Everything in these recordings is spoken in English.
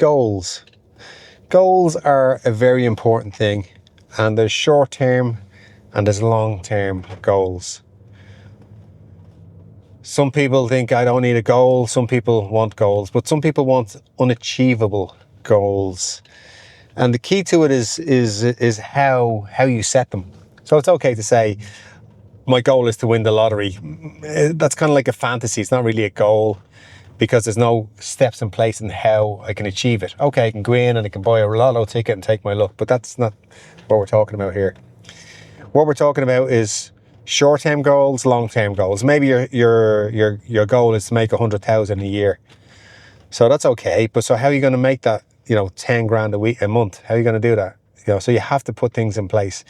Goals. Goals are a very important thing, and there's short-term and there's long-term goals. Some people think I don't need a goal, some people want goals, but some people want unachievable goals. And the key to it is how you set them. So it's okay to say, my goal is to win the lottery. That's kind of like a fantasy. It's not really a goal because there's no steps in place in how I can achieve it. Okay, I can go in and I can buy a lotto ticket and take my luck, but that's not what we're talking about here. What we're talking about is short-term goals, long-term goals. Maybe your goal is to make 100,000 a year. So that's okay. But so how are you going to make that, 10 grand a month? How are you going to do that? So you have to put things in place.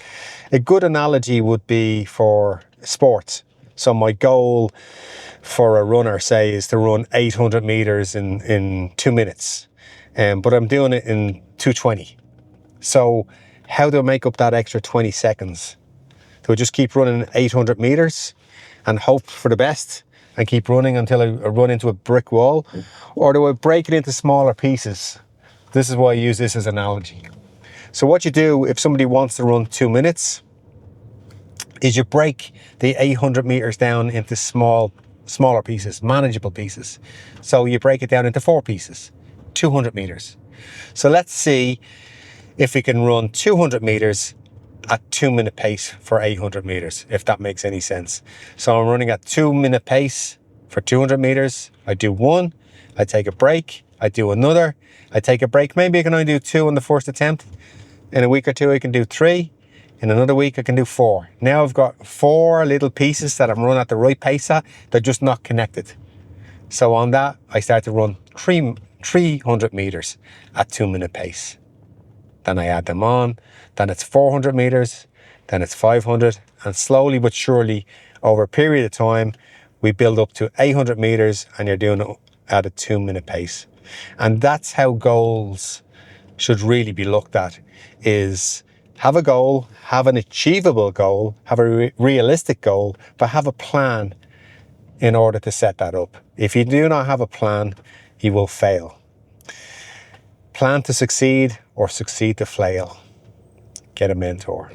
A good analogy would be for sports. So my goal for a runner, say, is to run 800 meters in 2 minutes. But I'm doing it in 2:20. So how do I make up that extra 20 seconds? Do I just keep running 800 meters and hope for the best and keep running until I run into a brick wall? Or do I break it into smaller pieces? This is why I use this as an analogy. So what you do if somebody wants to run 2 minutes is you break the 800 meters down into smaller pieces, manageable pieces. So you break it down into 4 pieces, 200 meters. So let's see if we can run 200 meters at 2-minute pace for 800 meters, if that makes any sense. So I'm running at 2-minute pace for 200 meters. I do one, I take a break, I do another, I take a break. Maybe I can only do 2 on the first attempt. In a week or 2, I can do 3. In another week, I can do 4. Now I've got 4 little pieces that I'm running at the right pace at. They're just not connected. So on that, I start to run 300 meters at 2-minute pace. Then I add them on. Then it's 400 meters. Then it's 500. And slowly but surely, over a period of time, we build up to 800 meters and you're doing it at a 2-minute pace. And that's how goals should really be looked at, is have a goal, have an achievable goal, have a realistic goal, but have a plan in order to set that up. If you do not have a plan, you will fail. Plan to succeed or succeed to fail. Get a mentor.